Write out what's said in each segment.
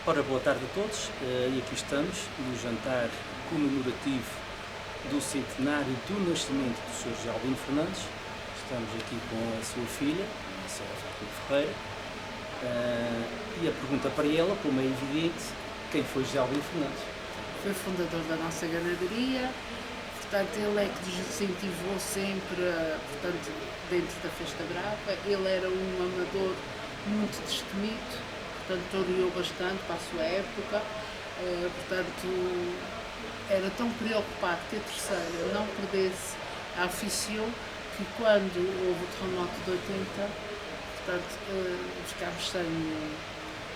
Ora, boa tarde a todos, e aqui estamos no jantar comemorativo do centenário do nascimento do Sr. José Albino Fernandes. Estamos aqui com a sua filha, a Sra. Fátima Ferreira, e a pergunta para ela, como é evidente, quem foi José Albino Fernandes? Foi fundador da nossa ganaderia, portanto ele é que nos incentivou sempre, portanto, dentro da Festa Brava. Ele era um amador muito destemido, portanto toreou bastante para a sua época, portanto era tão preocupado que a terceira não perdesse a afição que quando houve o terremoto de 80, portanto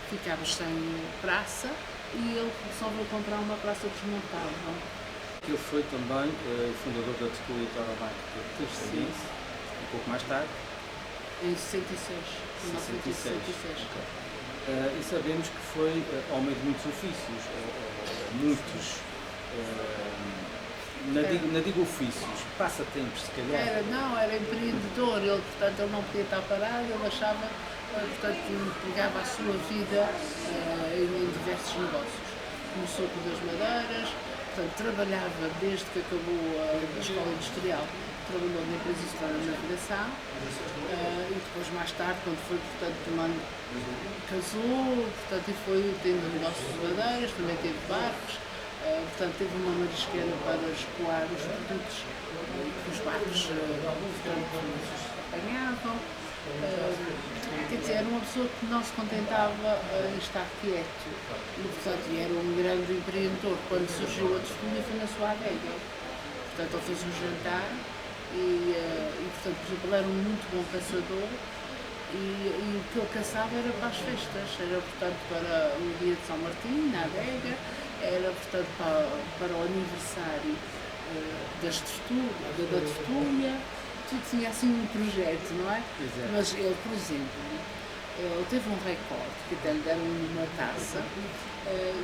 ficámos sem praça e ele resolveu comprar uma praça desmontável. Ele foi também fundador da Tertúlia Tauromáquica de Terceirice, um pouco mais tarde. Em 66, 1966. E sabemos que foi homem de muitos ofícios, não digo ofícios, passatempos se calhar. Era empreendedor, ele, portanto, ele não podia estar parado, ele achava, portanto, que empregava a sua vida em diversos negócios. Começou com as madeiras, portanto, trabalhava desde que acabou a escola industrial, trabalhou na empresa história de navegação, e depois mais tarde, quando foi, portanto, casou, portanto, e foi tendo negócios de madeiras, também teve barcos, portanto, teve uma marisqueira para escoar os produtos que os barcos, portanto, apanhavam. Quer dizer, era uma pessoa que não se contentava em estar quieto e, portanto, era um grande empreendedor. Quando surgiu a tertúlia foi na sua adega. Portanto, ele fez um jantar e, portanto, por exemplo, ele era um muito bom caçador e o que ele caçava era para as festas, era, portanto, para o dia de São Martinho, na adega, era, portanto, para o aniversário da tertúlia. Tudo tinha assim um projeto, não é? Exato. Mas ele, por exemplo, ele teve um recorde, que até lhe deram uma taça,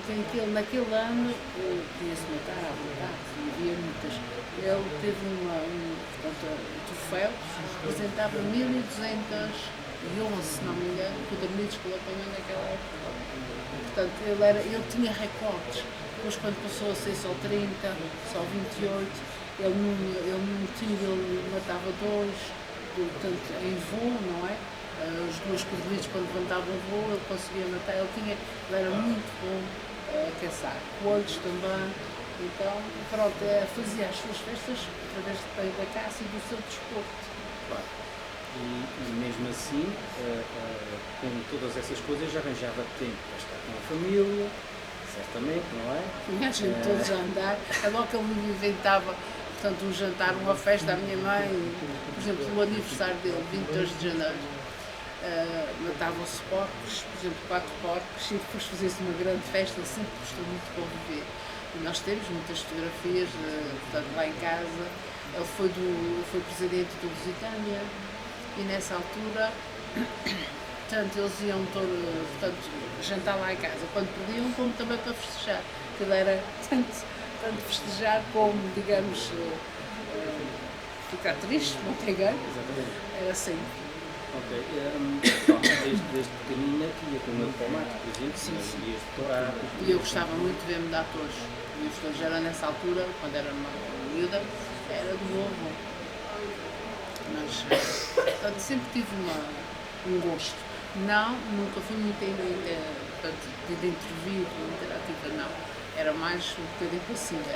em que ele naquele ano podia-se matar à vontade, e havia muitas. Ele teve portanto, um troféu que representava 1211, se não me engano, codornizes que ele apanhou naquela época. Portanto, ele tinha recordes. Depois, quando passou a ser só 30, só 28, ele num tiro ele matava dois, portanto, em voo, não é? Os dois cordelitos, quando levantavam o voo, ele conseguia matar. Ele era muito bom a caçar. Coelhos também. Então, pronto, fazia as suas festas através da caça e do seu desporto. Claro. E mesmo assim, com todas essas coisas, arranjava tempo para estar com a família, certamente, não é? E a gente todos a andar. É logo que ele me inventava, portanto, um jantar, uma festa. A minha mãe, por exemplo, no aniversário dele, 22 de janeiro, matavam-se porcos, por exemplo, 4 porcos, e depois fazia-se uma grande festa. Ele sempre gostou muito de conviver. E nós temos muitas fotografias, portanto, lá em casa. Ele foi presidente do Lusitânia e nessa altura, portanto, eles iam portanto, jantar lá em casa. Quando perdiam, como também para festejar. Aquilo era tanto festejar como, digamos, ficar triste, não tem ganho. Era assim. Ok. Desde pequenina que ia com o meu tomate, por exemplo, Sim. ias decorar. E eu gostava muito de ver-me de atores. E os atores era nessa altura, quando era uma miúda, era do novo. Mas, portanto, sempre tive um gosto. Não, nunca fui muito de intervir, interativa, não. Era mais um bocadinho passiva,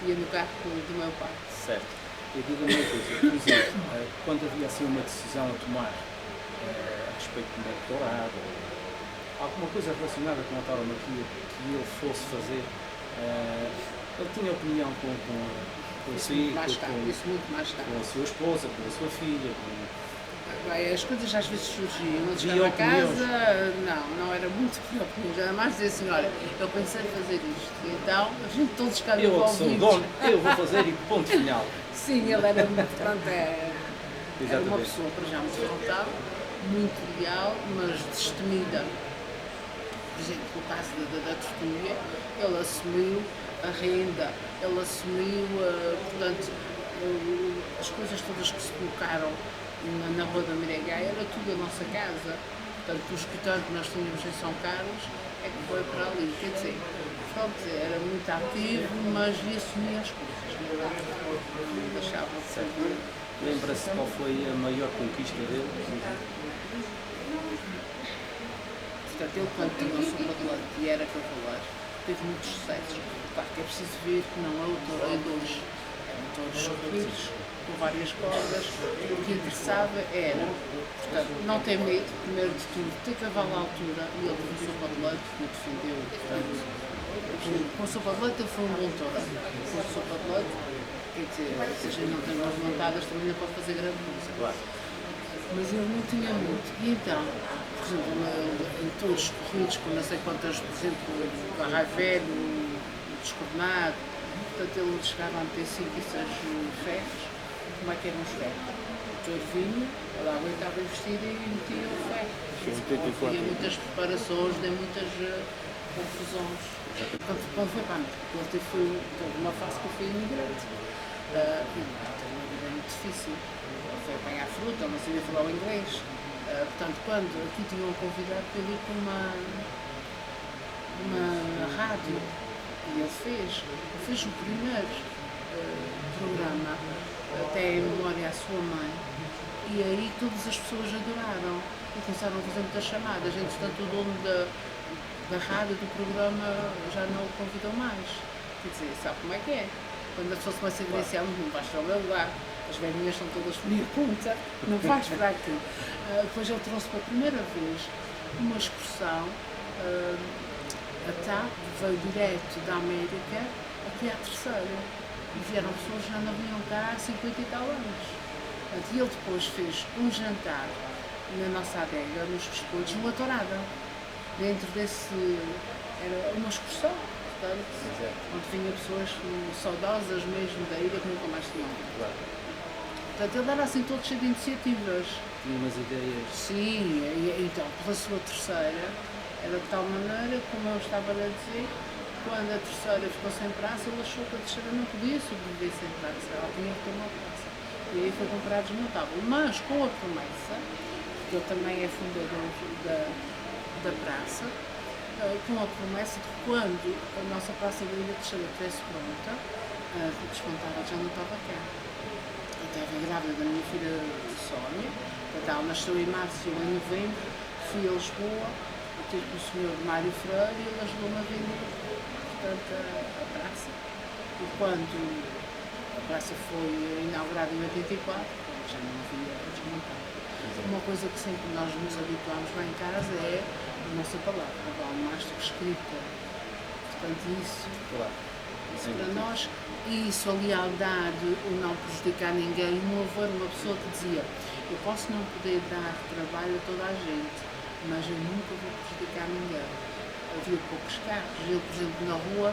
ia no carro do meu pai. Certo. E diga-me uma coisa, por exemplo, quando havia assim uma decisão a tomar a respeito de um doutorado, alguma coisa relacionada com a tauromaquia que ele fosse fazer, ele tinha opinião com si, Muito mais tarde. com a sua esposa, com a sua filha, As coisas às vezes surgiam. Eu Via chegava a opiniões. casa, não era muito por opiniões, era mais dizer assim, olha, eu pensei em fazer isto. E então, a gente todos ficaram eu que sou o envolvidos. dono, eu vou fazer e ponto final. Sim, ele era muito, pronto, era uma Exatamente. pessoa para já muito frontal, muito leal, mas destemida. Por exemplo, no caso da tertúlia, ele assumiu a renda, ele assumiu, portanto, as coisas todas que se colocaram na Rua da Miregaia, era tudo a nossa casa. Portanto, o escritório que nós tínhamos em São Carlos é que foi para ali. Quer dizer, pronto, era muito ativo, mas assumia as coisas, não deixava de ser. Lembra-se qual foi a maior conquista dele? Portanto, ele quando tinha o sopa de leite e era cavaleiro, teve muitos sucessos. Claro que é preciso ver que não é o toureiro de hoje, eram touros corridos, com várias cordas. O que interessava era, portanto, não ter medo, primeiro de tudo, ter cavalo à altura, e ele teve o sopa de leite que o defendeu. Portanto, com o sopa de leite ele foi um bom toureiro. Com o sopa de leite, quer dizer, se a gente não tem mãos montadas, também não pode fazer grande coisa. Claro. Mas ele não tinha muito. E então, por exemplo, em todos os corridos, com não sei quantas, por exemplo, o Barrai Velho, o Descornado, portanto ele chegava a meter 5 e 6 ferros. Como é que eram os ferros? O touro vinha, ele aguentava investir e metia o ferro. Tinha muitas preparações, deu muitas confusões. Quando foi para a América, ele teve uma fase que eu fui imigrante. Era muito difícil. Foi apanhar fruta, não sabia falar o inglês. Portanto, quando aqui tinham convidado para ir para uma rádio, e ele fez o primeiro programa, até em memória à sua mãe, e aí todas as pessoas adoraram e começaram a fazer muitas chamadas. Entretanto, o dono da rádio, do programa, já não o convidou mais. Quer dizer, sabe como é que é? Quando a pessoa se começa a evidenciar, não vais para o meu lugar. As velhinhas são todas minha conta, não vais para aqui. Depois ele trouxe pela primeira vez uma excursão, a TAP veio direto da América até à Terceira. E vieram pessoas que já não vinham cá há 50 e tal anos. E ele depois fez um jantar na nossa adega, nos Pescoços, numa tourada. Dentro desse, era uma excursão. Portanto, onde vinham pessoas saudosas mesmo da ilha que nunca mais tinham. Claro. Portanto, ele era assim todo cheio de iniciativas. Tinha umas ideias. Sim, e então, pela sua terceira, era de tal maneira, como eu estava a dizer, quando a terceira ficou sem praça, ele achou que a terceira não podia sobreviver sem praça, ela tinha que ter uma praça. E aí foi comprar desmontável. Mas com a promessa, que ele também é fundador da praça, com a promessa de que quando a nossa praça da Ilha Terceira estivesse pronta, a desmontável já não estava cá. Eu estava grávida da minha filha Sónia, ela nasceu em março e eu em novembro, fui a Lisboa, tive com o senhor Mário Freire e ele ajudou-me a vender, portanto, a praça. E quando a praça foi inaugurada em 84, já não havia a desmontar. Uma coisa que sempre nós nos habituámos lá em casa é a nossa palavra, vale mais do que escrita. Portanto, isso, Claro. isso para nós, e isso, a lealdade, o não prejudicar ninguém. O meu avô era uma pessoa que dizia: eu posso não poder dar trabalho a toda a gente, mas eu nunca vou prejudicar ninguém. Havia poucos carros, eu, por exemplo, na rua,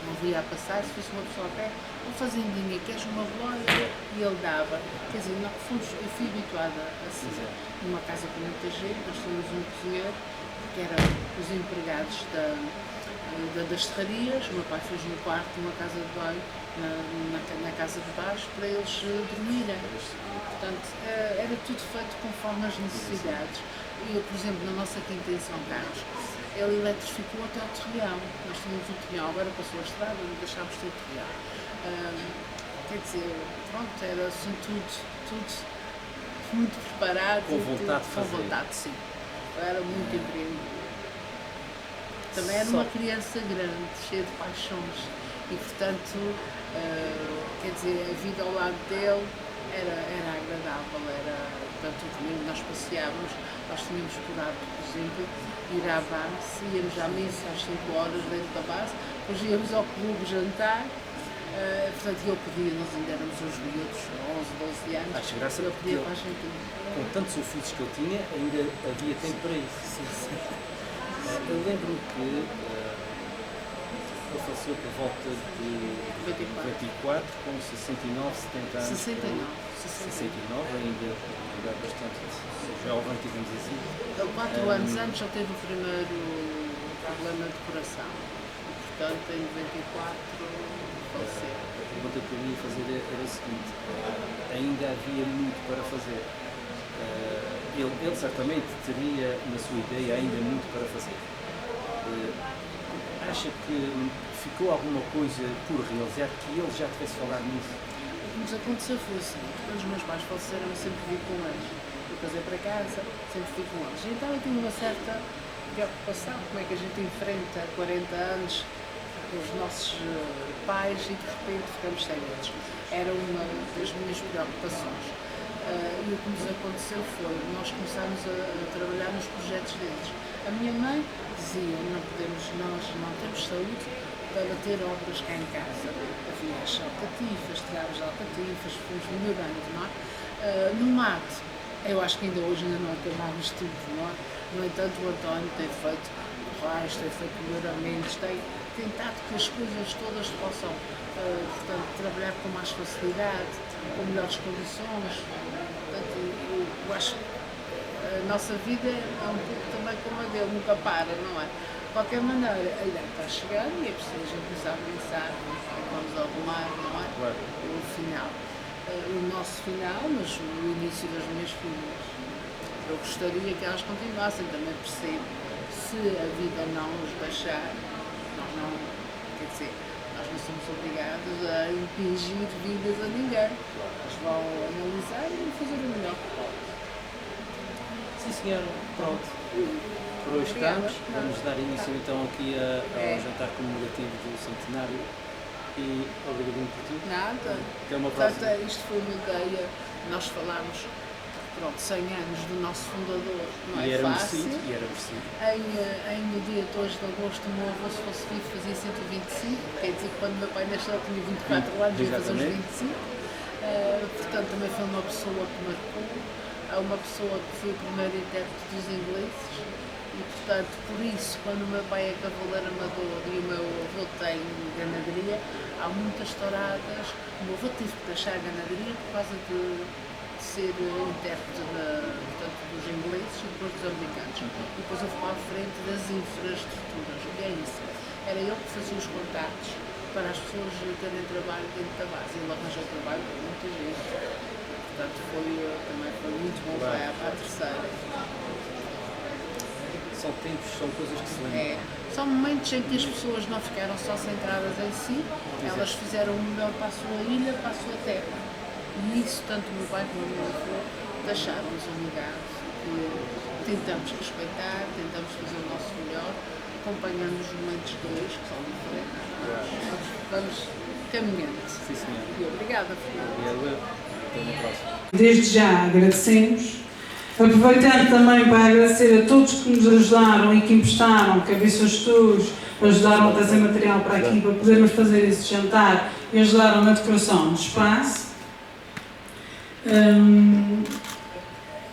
não via a passar, se fosse uma pessoa a pé, uma fazendinha, queres uma relógio? E ele dava. Quer dizer, eu fui habituada assim, numa casa com muita gente, nós tínhamos um cozinheiro, que era os empregados das serrarias. O meu pai fez no quarto uma casa de banho, na casa de baixo, para eles dormirem. Portanto, era tudo feito conforme as necessidades. E eu, por exemplo, na nossa quinta em São Carlos, ele eletrificou até o terreão. Nós tínhamos um terreão, agora passou a estrada, não deixámos de ter terreão. Quer dizer, pronto, era assim tudo muito preparado. Com vontade de fazer. Com vontade, sim. Eu era muito empreendedor. Também era uma criança grande, cheia de paixões. E, portanto, quer dizer, a vida ao lado dele era agradável. Portanto, domingo nós passeávamos, nós tínhamos por hábito, por exemplo, ir à base, íamos à missa às 5 horas dentro da base, depois íamos ao clube jantar. Portanto, ele podia, nós ainda éramos uns miúdos, 11, 12 anos, Acho graça ele podia porque para a gente. com tantos ofícios que ele tinha, ainda havia tempo para isso. Sim. Eu lembro-me que ele faleceu por volta de 94, com 69, 70 anos. 69, ainda bastante jovem, digamos assim. Ele, 4 anos antes, já teve o primeiro problema de coração. E, portanto, em 94, faleceu. A pergunta que eu ia fazer era a seguinte: ainda havia muito para fazer. ele certamente teria na sua ideia ainda muito para fazer. Acha que ficou alguma coisa por realizar que ele já tivesse falado nisso? O que nos aconteceu foi assim, quando os meus pais faleceram, eu sempre vivi com eles. Eu casei para casa, sempre fui com eles. Então eu tinha uma certa preocupação, como é que a gente enfrenta 40 anos os nossos pais e de repente ficamos sem eles. Era uma das minhas preocupações. E o que nos aconteceu foi, nós começámos a trabalhar nos projetos deles. A minha mãe dizia, nós não temos saúde para ter obras cá em casa. Havia as alcatifas, tirámos as alcatifas, fomos melhorando, não é? No mate, eu acho que ainda hoje ainda não acabaram tudo, não é? No entanto, o António tem feito raios, tem feito melhoramentos, tem tentado que as coisas todas possam, portanto, trabalhar com mais facilidade, com melhores condições. Portanto, eu acho que a nossa vida é um pouco também como a dele, nunca para, não é? De qualquer maneira, a idade está chegando e é preciso a gente começar a pensar, vamos arrumar, não é? Claro. O final. O nosso final, mas o início das minhas filhas. Eu gostaria que elas continuassem, também percebo. Se a vida não nos deixar, nós não, quer dizer, nós não somos obrigados a impingir vidas a ninguém. Eles vão analisar e fazer o melhor. Sim, senhora. Pronto. Por hoje estamos. Vamos dar início então aqui ao jantar comemorativo do centenário. E obrigado por tudo. Nada. Até uma próxima. Portanto, isto foi uma ideia. Nós falámos, 100 anos do nosso fundador. Não é fácil. E era merecido. Em dia 2 de agosto, o meu avô, se fosse vivo, fazia 125. Quer dizer que quando meu pai nasceu, ele tinha 24 anos e ia fazer uns 25. Portanto, também foi uma pessoa que marcou. Uma pessoa que foi o primeiro intérprete dos ingleses. E, portanto, por isso, quando o meu pai é cavaleiro amador e o meu avô tem ganaderia, há muitas touradas. O meu avô teve que deixar a ganaderia por causa de ser intérprete portanto, dos ingleses e depois dos americanos. E depois eu fui à frente das infraestruturas. O que é isso? Era eu que fazia os contactos para as pessoas terem trabalho dentro da base. Ele arranjou trabalho para muita gente. Portanto, também foi muito bom, vai à terceira. São tempos, são coisas que se lembram. São momentos em que as pessoas não ficaram só centradas em si, elas fizeram o melhor para a sua ilha, para a sua terra. E isso, tanto o meu pai como o meu avô, deixaram-nos um legado que tentamos respeitar, tentamos fazer o nosso melhor, acompanhando os momentos deles, que são diferentes. Vamos caminhando. Sim, senhor. E obrigada, Fernando. Obrigado. Até uma próxima. Desde já agradecemos, aproveitando também para agradecer a todos que nos ajudaram e que emprestaram cabeças tours, ajudaram a trazer material para aqui para podermos fazer esse jantar e ajudaram na decoração do espaço.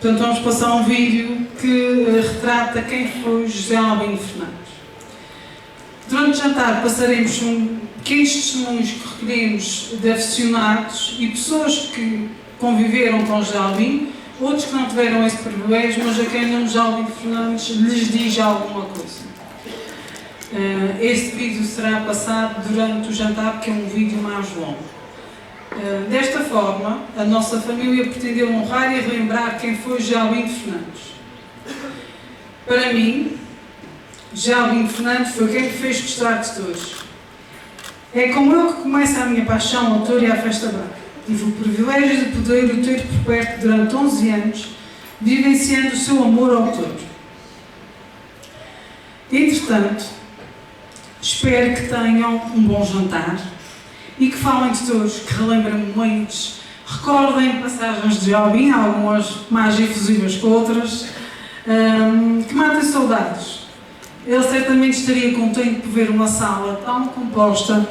Portanto, vamos passar um vídeo que retrata quem foi José Albino Fernandes. Durante o jantar passaremos pequenos testemunhos que recolhemos de aficionados e pessoas que conviveram com José Albino, outros que não tiveram esse privilégio, mas a quem não José Albino Fernandes lhes diz alguma coisa. Este vídeo será passado durante o jantar, que é um vídeo mais longo. Desta forma, a nossa família pretendeu honrar e relembrar quem foi José Albino Fernandes. Para mim, José Albino Fernandes foi quem me fez gostar de todos. É com ele que começa a minha paixão ao touro e à festa branca. Tive o privilégio de poder o ter por perto durante 11 anos, vivenciando o seu amor ao touro. Entretanto, espero que tenham um bom jantar e que falem de touros, que relembrem momentos, recordem passagens de Albino, algumas mais efusivas que outras, que matem saudades. Ele certamente estaria contente por ver uma sala tão composta,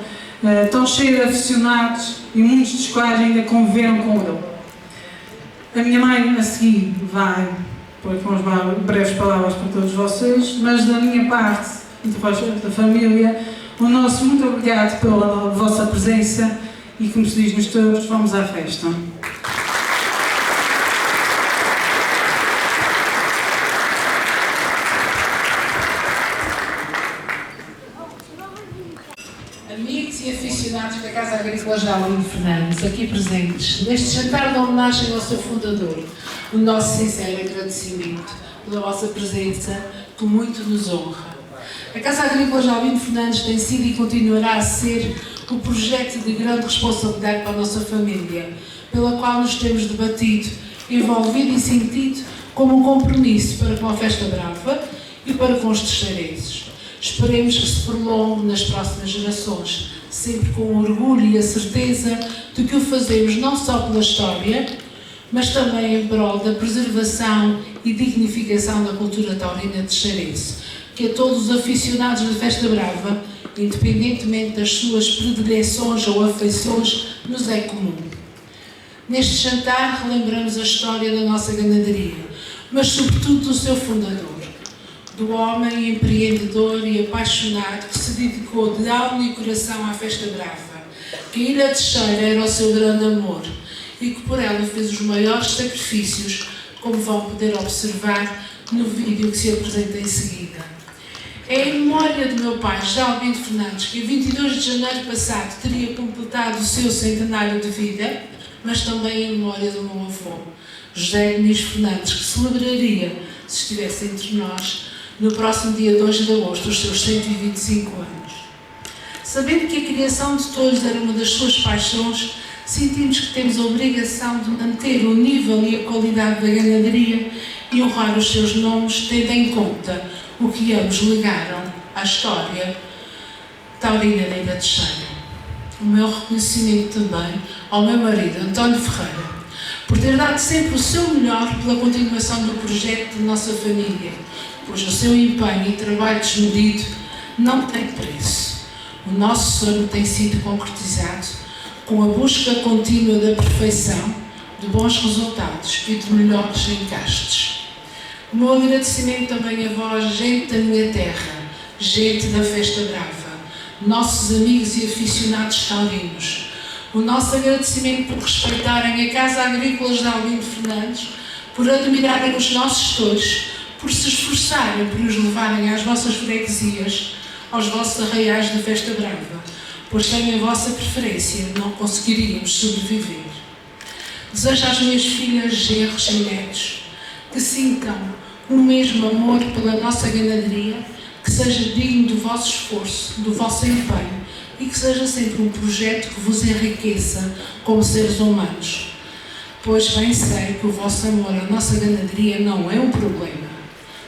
tão cheia de aficionados e muitos dos quais ainda conviveram com ele. A minha mãe, a seguir, vai pôr com umas breves palavras para todos vocês, mas da minha parte e do resto da família, o nosso muito obrigado pela vossa presença e, como se diz nos touros, vamos à festa. Amigos e aficionados da Casa Agrícola José Albino Fernandes, aqui presentes, neste jantar de homenagem ao seu fundador, o nosso sincero agradecimento pela vossa presença, que muito nos honra. A Casa Agrícola de Albino Fernandes tem sido e continuará a ser o projeto de grande responsabilidade para a nossa família, pela qual nos temos debatido, envolvido e sentido como um compromisso para com a Festa Brava e para com os terceirenses. Esperemos que se prolongue nas próximas gerações, sempre com o orgulho e a certeza de que o fazemos não só pela história, mas também em prol da preservação e dignificação da cultura taurina terceirense, que a todos os aficionados da Festa Brava, independentemente das suas predileções ou afeições, nos é comum. Neste jantar relembramos a história da nossa ganaderia, mas sobretudo do seu fundador, do homem empreendedor e apaixonado que se dedicou de alma e coração à Festa Brava, que a Ilha Terceira era o seu grande amor e que por ela fez os maiores sacrifícios, como vão poder observar no vídeo que se apresenta em seguida. É em memória do meu pai, José Albino Fernandes, que a 22 de janeiro passado teria completado o seu centenário de vida, mas também em memória do meu avô, José Nis Fernandes, que celebraria, se estivesse entre nós, no próximo dia 2 de agosto, os seus 125 anos. Sabendo que a criação de touros era uma das suas paixões, sentimos que temos a obrigação de manter o nível e a qualidade da ganaderia e honrar os seus nomes, tendo em conta o que ambos ligaram à história taurina da Ilha Terceira. O meu reconhecimento também ao meu marido, António Ferreira, por ter dado sempre o seu melhor pela continuação do projeto de nossa família, pois o seu empenho e trabalho desmedido não tem preço. O nosso sonho tem sido concretizado com a busca contínua da perfeição, de bons resultados e de melhores encaixes. O meu agradecimento também a vós, gente da minha terra, gente da Festa Brava, nossos amigos e aficionados taurinos. O nosso agradecimento por respeitarem a Casa Agrícola de Albino Fernandes, por admirarem os nossos touros, por se esforçarem por os levarem às vossas freguesias, aos vossos arraiais da Festa Brava, pois sem a vossa preferência não conseguiríamos sobreviver. Desejo às minhas filhas, genros e netos que sintam o mesmo amor pela nossa ganaderia, que seja digno do vosso esforço, do vosso empenho e que seja sempre um projeto que vos enriqueça como seres humanos. Pois bem sei que o vosso amor à nossa ganaderia não é um problema,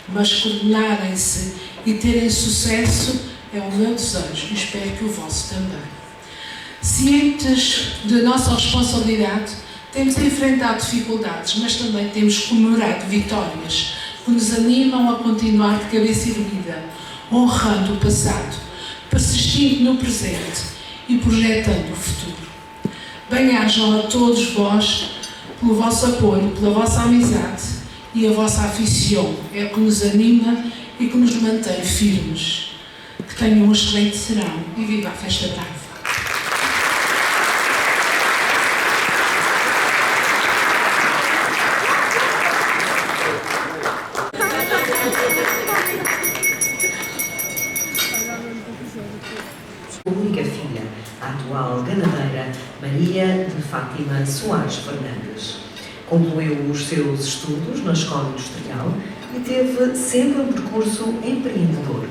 mas coordenarem-se e terem sucesso é o meu desejo e espero que o vosso também. Cientes da nossa responsabilidade, temos enfrentado dificuldades, mas também temos comemorado vitórias que nos animam a continuar de cabeça erguida, honrando o passado, persistindo no presente e projetando o futuro. Bem-ajam a todos vós pelo vosso apoio, pela vossa amizade e a vossa aficião, é o que nos anima e que nos mantém firmes. Que tenham um excelente serão e viva a Festa Brava! Única filha, a atual ganadeira Maria de Fátima Soares Fernandes. Concluiu os seus estudos na Escola Industrial e teve sempre um percurso empreendedor.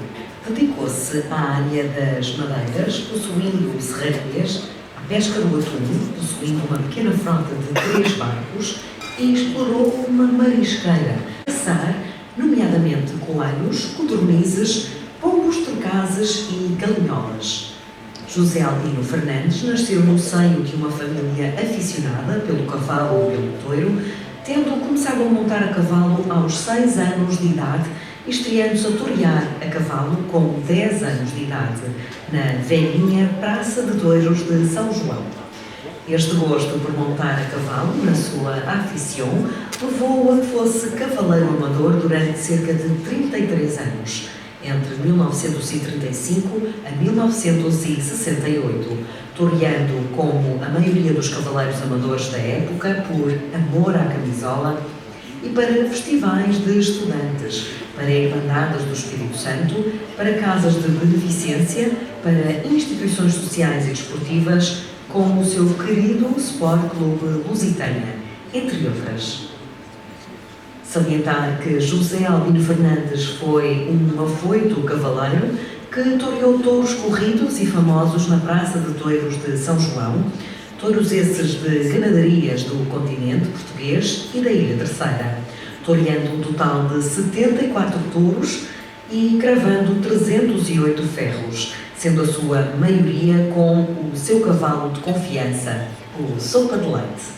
Dedicou-se à área das madeiras, possuindo serrarias, à pesca do atum, possuindo uma pequena frota de 3 barcos e explorou uma marisqueira, caçar, nomeadamente coelhos, codornizes, pombos turcases e galinholas. José Albino Fernandes nasceu no seio de uma família aficionada pelo cavalo e pelo touro, tendo começado a montar a cavalo aos 6 anos de idade e estreando-se a torear a cavalo com 10 anos de idade, na velhinha Praça de Touros de São João. Este gosto por montar a cavalo, na sua aficião, levou-o a que fosse cavaleiro amador durante cerca de 33 anos, entre 1935 a 1968, toreando, como a maioria dos cavaleiros amadores da época, por amor à camisola e para festivais de estudantes, para irmandades do Espírito Santo, para casas de beneficência, para instituições sociais e desportivas, como o seu querido Sport Clube Lusitânia, entre outras. Salientar que José Albino Fernandes foi um afoito cavaleiro que toreou touros corridos e famosos na Praça de Touros de São João, touros esses de ganadarias do continente português e da Ilha Terceira, toreando um total de 74 touros e cravando 308 ferros, sendo a sua maioria com o seu cavalo de confiança, o Sopa de Leite.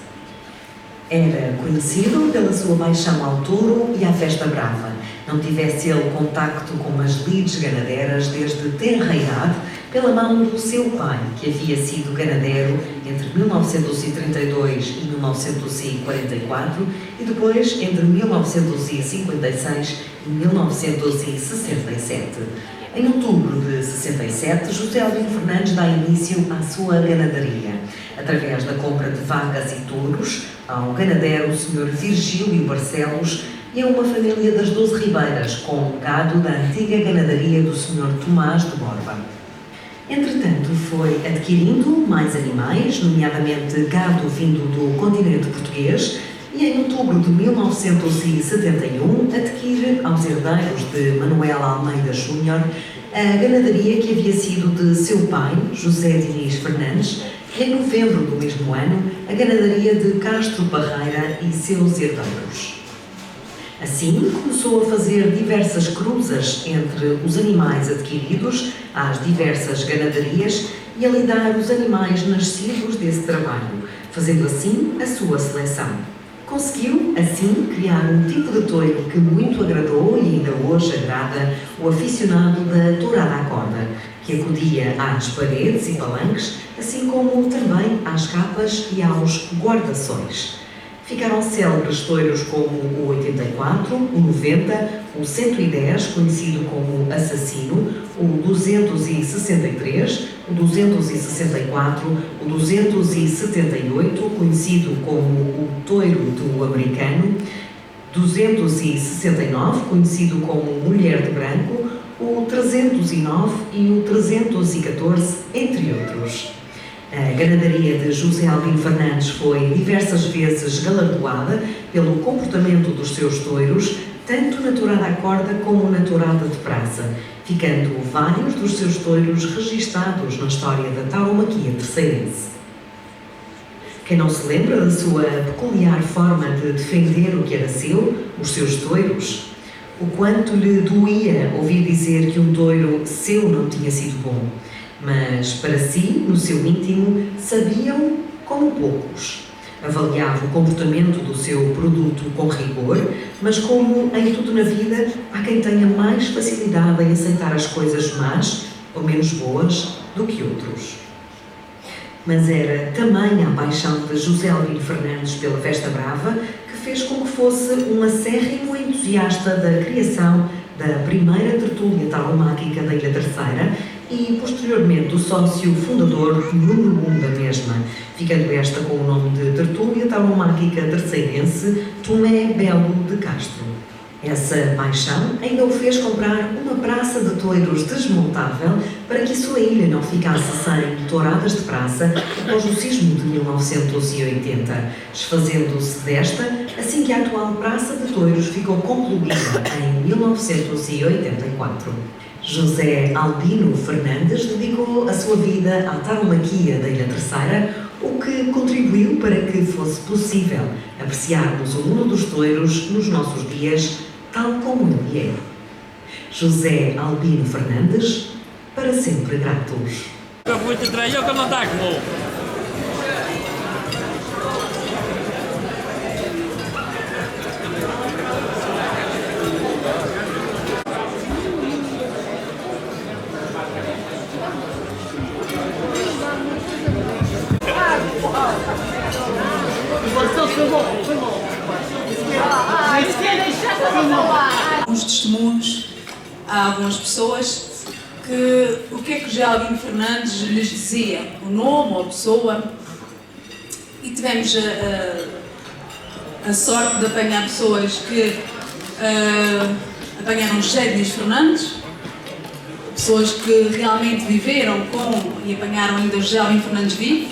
Era conhecido pela sua paixão ao touro e à festa brava. Não tivesse ele contacto com as lides ganadeiras desde tenra idade, pela mão do seu pai, que havia sido ganadeiro entre 1932 e 1944 e depois entre 1956 e 1967. Em outubro de 67, José Albino Fernandes dá início à sua ganadaria, através da compra de vacas e touros ao ganadeiro Sr. Virgílio Barcelos e a uma família das 12 Ribeiras, com gado da antiga ganadaria do Sr. Tomás de Borba. Entretanto, foi adquirindo mais animais, nomeadamente gado vindo do continente português, e em outubro de 1971 adquire aos herdeiros de Manuel Almeida Júnior a ganadaria que havia sido de seu pai, José Diniz Fernandes, e em novembro do mesmo ano a ganadaria de Castro Parreira e seus herdeiros. Assim, começou a fazer diversas cruzas entre os animais adquiridos às diversas ganadarias e a lidar os animais nascidos desse trabalho, fazendo assim a sua seleção. Conseguiu, assim, criar um tipo de touro que muito agradou e ainda hoje agrada o aficionado da tourada à corda, que acudia às paredes e palanques, assim como também às capas e aos guarda-sóis. Ficaram célebres touros como o 84, o 90, o 110, conhecido como Assassino, o 263, o 264, o 278, conhecido como o Touro do Americano, 269, conhecido como Mulher de Branco, o 309 e o 314, entre outros. A ganadaria de José Albino Fernandes foi diversas vezes galardoada pelo comportamento dos seus touros, tanto na tourada à corda como na tourada de praça, ficando vários dos seus touros registados na história da tauromaquia terceirense. Quem não se lembra da sua peculiar forma de defender o que era seu, os seus touros? O quanto lhe doía ouvir dizer que um touro seu não tinha sido bom. Mas, para si, no seu íntimo, sabiam como poucos. Avaliava o comportamento do seu produto com rigor, mas como em tudo na vida, há quem tenha mais facilidade em aceitar as coisas más ou menos boas do que outros. Mas era tamanha a paixão de José Albino Fernandes pela festa brava que fez com que fosse um acérrimo entusiasta da criação da primeira tertúlia tauromáquica da Ilha Terceira e, posteriormente, o sócio fundador número 1 da mesma, ficando esta com o nome de Tertúlia Tauromáquica Terceirense Tomé Belo de Castro. Essa paixão ainda o fez comprar uma praça de touros desmontável para que a sua ilha não ficasse sem touradas de praça após o sismo de 1980, desfazendo-se desta assim que a atual praça de touros ficou concluída em 1984. José Albino Fernandes dedicou a sua vida à tauromaquia da Ilha Terceira, o que contribuiu para que fosse possível apreciarmos o mundo dos touros nos nossos dias, tal como ele é. José Albino Fernandes, para sempre gratos. Alguns testemunhos a algumas pessoas que o que é que José Albino Fernandes lhes dizia, o nome ou a pessoa, e tivemos a sorte de apanhar pessoas que apanharam José Diniz Fernandes, pessoas que realmente viveram com e apanharam ainda o José Albino Fernandes vivo,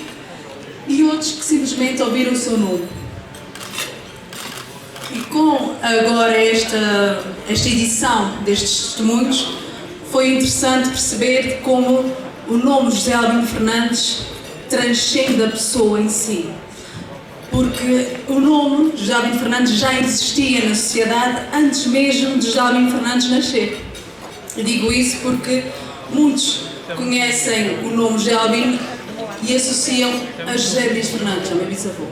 e outros que simplesmente ouviram o seu nome. E com agora esta edição destes testemunhos, foi interessante perceber como o nome José Albino Fernandes transcende a pessoa em si. Porque o nome José Albino Fernandes já existia na sociedade antes mesmo de José Albino Fernandes nascer. Eu digo isso porque muitos conhecem o nome José Albino e associam a José Dias Fernandes, ao meu bisavô.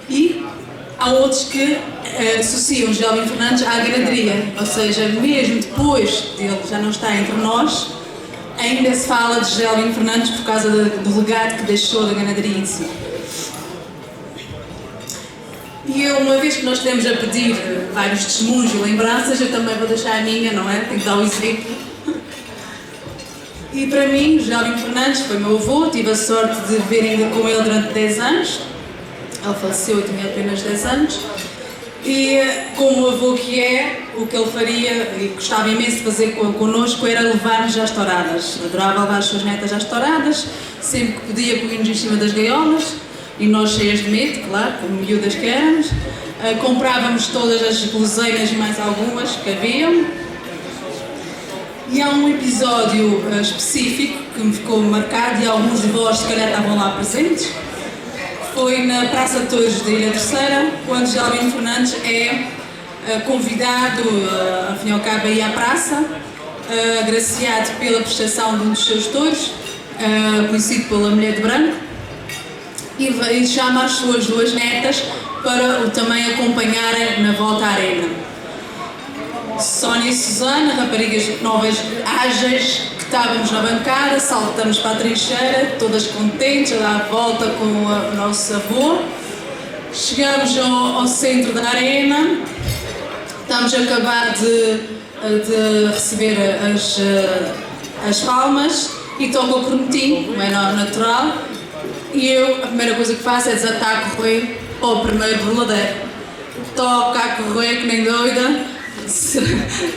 E há outros que associam José Albino Fernandes à ganadaria, ou seja, mesmo depois dele já não estar entre nós, ainda se fala de José Albino Fernandes por causa do legado que deixou da ganadaria em si. E eu, uma vez que nós estivemos a pedir vários testemunhos e lembranças, eu também vou deixar a minha, não é? Tenho que dar o exemplo. E para mim, José Albino Fernandes foi meu avô, tive a sorte de viver ainda com ele durante 10 anos. Ele faleceu, eu tinha apenas 10 anos. E como avô que é, o que ele faria e gostava imenso de fazer connosco era levar-nos às touradas. Adorava levar as suas netas às touradas, sempre que podia punha-nos em cima das gaiolas, e nós cheias de medo, claro, como miúdas que éramos. Comprávamos todas as guloseimas e mais algumas que haviam. E há um episódio específico que me ficou marcado e alguns de vós se calhar estavam lá presentes. Foi na Praça de Touros da Ilha Terceira, quando José Albino Fernandes é convidado, afinal ao cabo, a ir à praça, agraciado pela prestação de um dos seus touros, conhecido pela Mulher de Branco, e chama as suas duas netas para o também acompanharem na volta à arena. Sónia e Susana, raparigas novas ágeis, que estávamos na bancada, saltamos para a trincheira, todas contentes, a dar a volta com o nosso avô. Chegamos ao centro da arena, estamos a acabar de receber as palmas e toca o cornetinho, como é natural, e eu, a primeira coisa que faço é desatar a correr ao primeiro verdadeiro. Toca a correr que nem doida.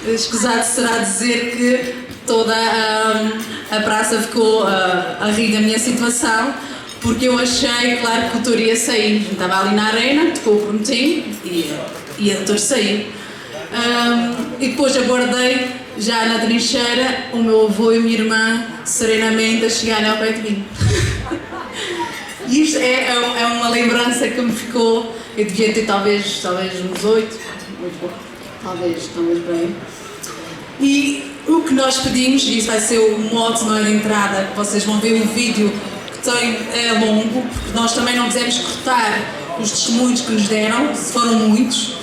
Escusado será dizer que toda a praça ficou a rir da minha situação, porque eu achei, claro, que o touro ia sair. Estava ali na arena, tocou o cornetinho e o touro saiu. E depois aguardei, já na trincheira, o meu avô e a minha irmã serenamente a chegarem ao pé de mim. E isto é uma lembrança que me ficou. Eu devia ter talvez uns 8, talvez por aí. E o que nós pedimos, e isso vai ser o mote não é, de entrada, que vocês vão ver o vídeo que é longo, porque nós também não quisemos cortar os testemunhos que nos deram, se foram muitos,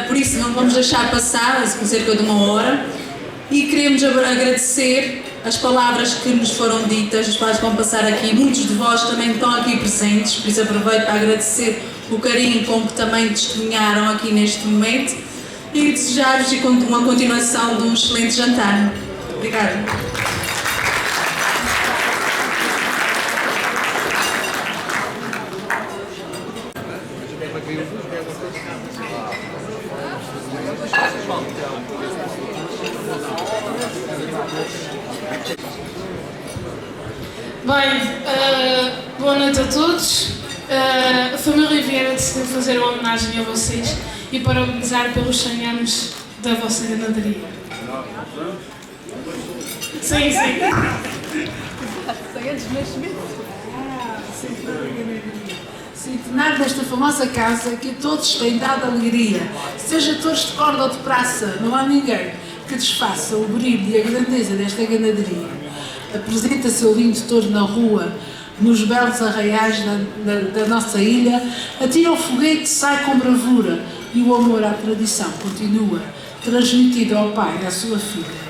por isso não vamos deixar passar, com cerca de 1 hora, e queremos agradecer as palavras que nos foram ditas, as palavras que vão passar aqui. Muitos de vós também estão aqui presentes, por isso aproveito para agradecer o carinho com que também testemunharam aqui neste momento e desejar-vos uma continuação de um excelente jantar. Obrigada. Bem, boa noite a todos. A família Vieira decidiu fazer uma homenagem a vocês e parabenizar pelos 100 anos da vossa ganaderia. Sim. 100 anos de nascimento. Centenário desta famosa casa que a todos tem dado alegria. Seja touros de corda ou de praça, não há ninguém que desfaça o brilho e a grandeza desta ganaderia. Apresenta seu lindo touro na rua, nos belos arraiais da nossa ilha, atira o foguete, sai com bravura e o amor à tradição continua, transmitido ao pai e à sua filha.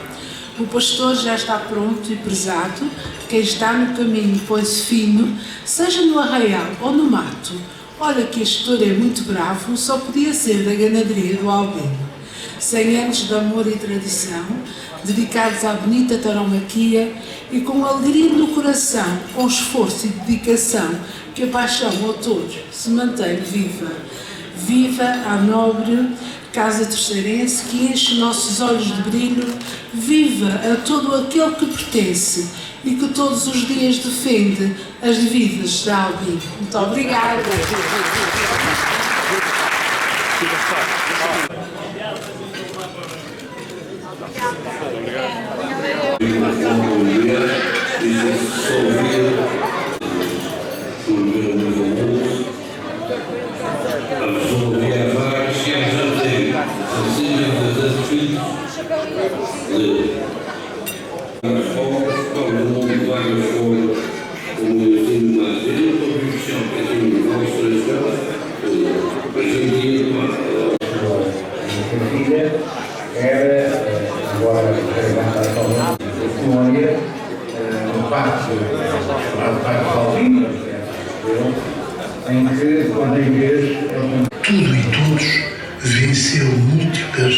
O pastor já está pronto e prezado, quem está no caminho põe-se fino, seja no arraial ou no mato. Olha que este touro é muito bravo, só podia ser da ganaderia do Albino. 100 anos de amor e tradição, dedicados à bonita tauromaquia e com alegria no coração, com esforço e dedicação, que a paixão ao touro se mantém viva. Viva a nobre casa terceirense que enche nossos olhos de brilho, viva a todo aquele que pertence e que todos os dias defende as vidas da Albino. Muito obrigada. Tudo e todos venceu múltiplas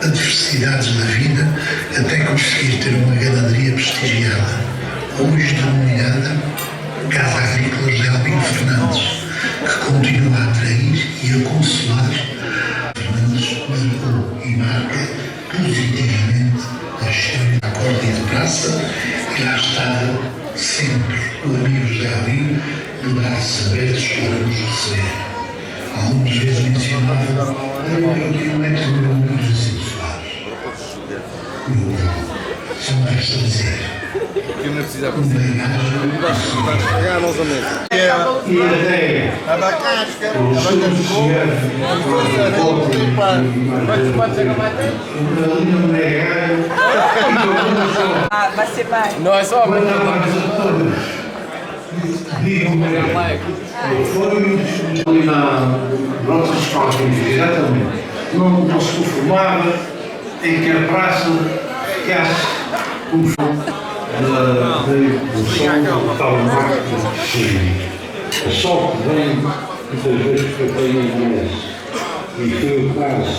adversidades da vida até conseguir ter uma ganaderia prestigiada, hoje denominada Casa Agrícola José Albino Fernandes, que continua a atrair e a consolar. Fernandes marcou e marca positivamente a história da Corte de Praça e lá está sempre o amigo José Albino de braços abertos para nos receber. Algumas vezes mencionava continuamente o meu amigo José Soares. Só me resta dizer. Que não precisa uma e até o vai ser bem. Não é só a Foi ali na nossa escola, exatamente. Não se conformava em que a praça ficasse como da evolução do tal marco de só que vem muitas vezes que foi interesse. E foi o caso.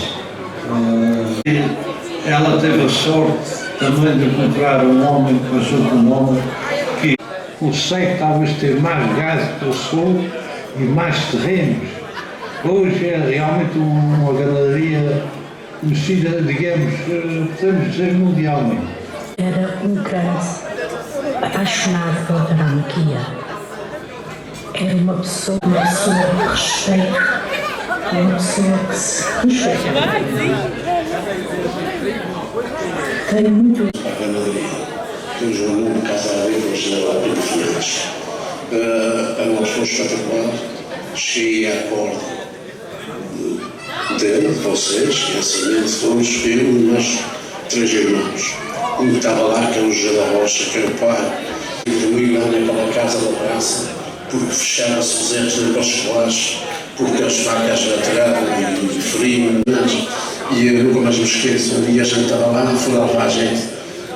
Ela teve a sorte também de encontrar um homem que passou por um homem que o SEC talvez ter mais gás que o sul e mais terrenos. Hoje é realmente uma ganaderia conhecida, digamos, podemos dizer mundialmente. Era um crânio apaixonado pela tauromaquia. Era uma pessoa de respeito, uma pessoa que se respeita. Tenho muito. Temos um mundo de Casa Agrícola José Albino Fernandes. A nós foi espetacular. Cheguei à acordo dele, de vocês, e assim de todos, eu e meus 3 irmãos. Um que estava lá, que é o José da Rocha, que é o pai, e muito grande pela Casa da Praça, porque fecharam-se os erros de negócios escolares, porque as vacas laterais e frio, e eu nunca mais me esqueço. Um dia a gente estava lá, foram levar a gente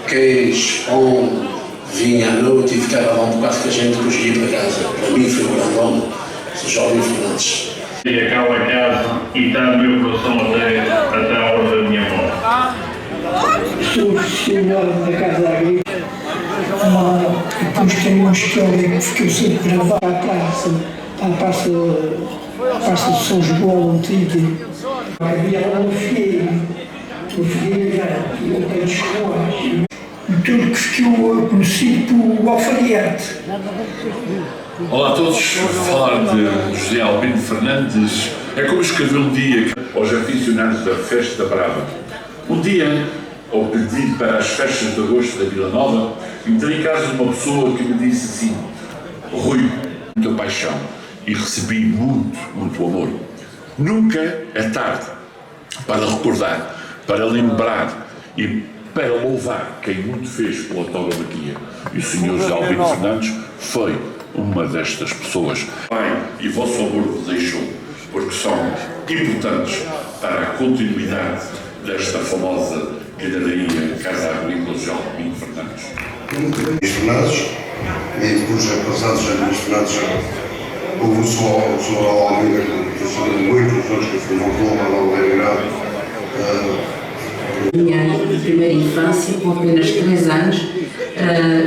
queijo, pão, vinha à noite e ficava lá um bocado que a gente depois ia para casa. Para mim foi um grande homem, José Albino Fernandes. E acaba a casa e está no meu coração até a hora da minha morte. Sou funcionário da Casa Agrícola, depois tem uma história que fiquei sempre gravada à praça de São João Antiga. Havia lá uma feira, e eu tenho escolas, e tudo que ficou conhecido por alfaiate. Olá a todos, vou falar de José Albino Fernandes. É como escrever um dia aos aficionados da Festa Brava. Um dia, ao pedir para as festas de agosto da Vila Nova, entrei em casa de uma pessoa que me disse assim: Rui, muita paixão, e recebi muito amor. Nunca é tarde para recordar, para lembrar e para louvar quem muito fez pela tauromaquia. E o Sr. José Albino Fernandes foi uma destas pessoas. Pai e vosso amor vos deixou, porque são importantes para a continuidade desta famosa ganaderia Casa Agrícola José Albino Fernandes. Fernandes, e depois passados anos Fernandes, houve só o Albino, que foi muitos anos que foi uma coluna na Leningrado. Minha primeira infância, com apenas 3 anos,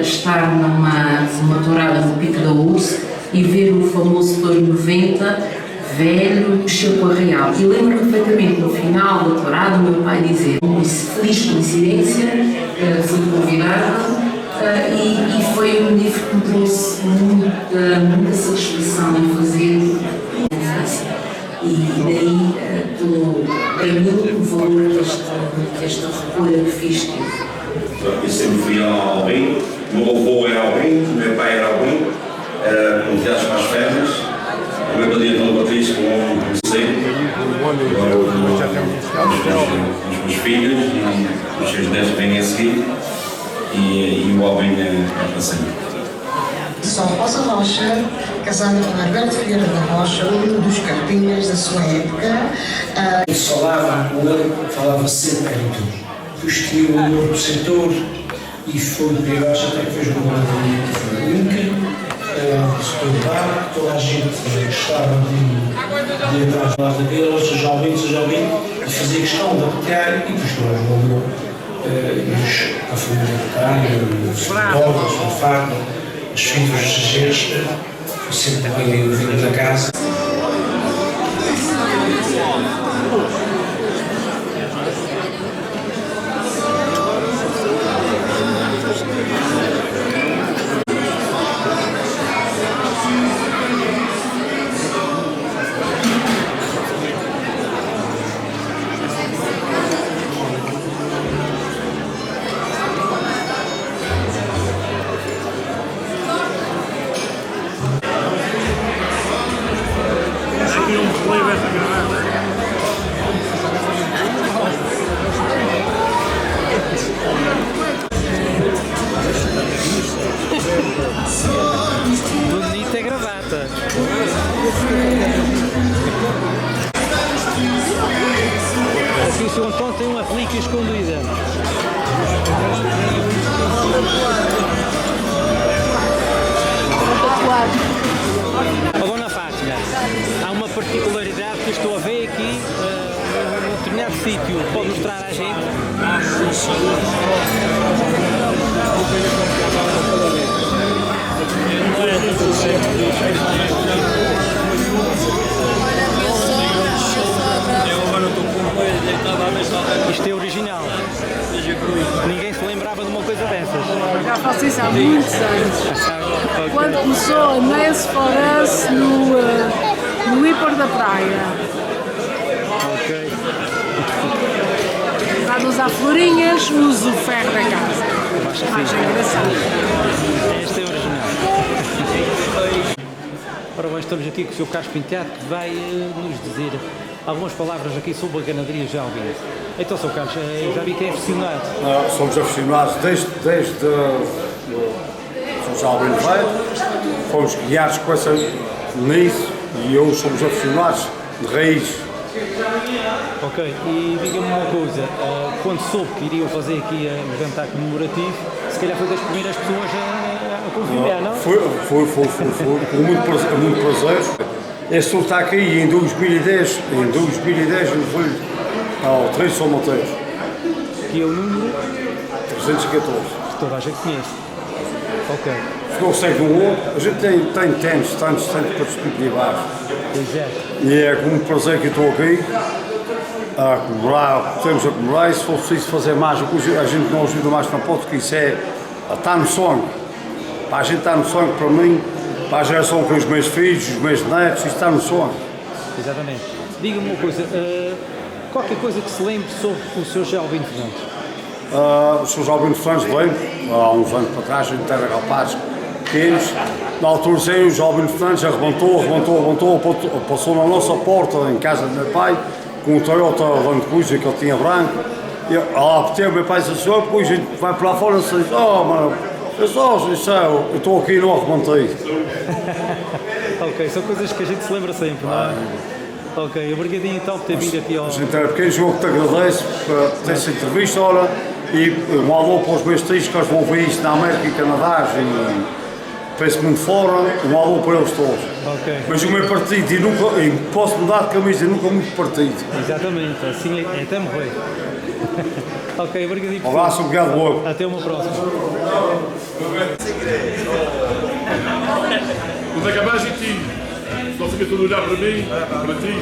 estar numa tourada no Pico da Urse e ver o famoso touro 90, velho, mexeu com a Real. E lembro perfeitamente, no final da tourada, o meu pai dizer: feliz coincidência, fui convidada, e foi um livro que me trouxe muita satisfação em fazer a infância. E daí esta ruptura que fiz. Eu sempre fui ao Albim, o meu avô era Albim, o meu pai era Albim, era convidados para as férias, o meu padrinho Dom Patrício, como comecei, agora os meus filhos e os seus netos vêm a seguir, e o Albim é para sempre. Sou Rosa Rocha, casada com Alberto Figueiredo da Rocha, um dos carpinhas da sua época. Falava com ele, falava sempre em tudo. Vestiu o humor do setor e foi perigoso até que fez uma grande que foi incrível. Setor de bar, toda a gente gostava de entrar a falar daquele, ou seja, alguém, e fazia questão de apoiar e depois nós o humor. A família de carne, o setor, a sua farda, os filhos, os exageros, sempre bem vindos da casa. Bonita gravata. Aqui o Sr. Antônio tem uma relíquia escondida. A Dona Fátima, há uma particularidade que eu estou a ver aqui num determinado sítio. Pode mostrar à gente? Isto é original. Ninguém se lembrava de uma coisa dessas. Já faço isso há muitos anos. Quando começou a Nancy Forance no Hiper da Praia. Ok. Para de usar florinhas, uso o ferro da casa. Acho engraçado. Este é original. Ora bem, estamos aqui com o Sr. Carlos Penteado, que vai nos dizer algumas palavras aqui sobre a ganaderia de Albim. Então, Sr. Carlos, já vi que é aficionado. Somos aficionados desde São Albim veio, fomos guiados com essa nisso e hoje somos aficionados de raiz. Ok, e diga-me uma coisa, quando soube que iriam fazer aqui um jantar comemorativo, se calhar foi das primeiras pessoas a convidar, não? Foi, com muito prazer. Este senhor está aqui em 2010 eu fui ao Treino de São Mateus. Que é o número? 314. Que toda a gente conhece. Ok. Ficou segue um outro, a gente tem tantos para disponibilizar. Exato. E é com muito prazer que eu estou aqui a comemorar, temos a comemorar, e se for preciso fazer mais, a gente não ajuda mais na ponta, que isso é, está no sonho. Para a gente está no sonho, para mim, para a geração com os meus filhos, os meus netos, isso está no sonho. Exatamente. Diga-me uma coisa, qualquer coisa que se lembre sobre o Sr. José Albino Fernandes? O Sr. José Albino Fernandes lembro, há uns anos para trás, a gente era rapazes pequenos, na altura o José Albino Fernandes arrebentou, passou na nossa porta, em casa do meu pai, com o Toyota Land Cruiser que ele tinha branco, e lá apertei o meu pai e disse, depois a gente vai para lá fora e disse, mano, eu estou aqui e não arrebentei. Ok, são coisas que a gente se lembra sempre, não é? Ok, obrigadinho então por ter vindo aqui ao... A gente era pequeno, jogo que te agradeço por ter essa entrevista, olha, e um alô para os meus tios que vão ver isto na América e Canadá, e penso muito fora, um alô para eles todos. Okay. Mas o meu partido, e posso mudar de camisa, nunca muito partido. Exatamente, assim é até morrer. Ok, obrigadinho. Um abraço, obrigado logo. Até uma próxima. Quando acabares em ti, só fica tudo a olhar para mim, para ti.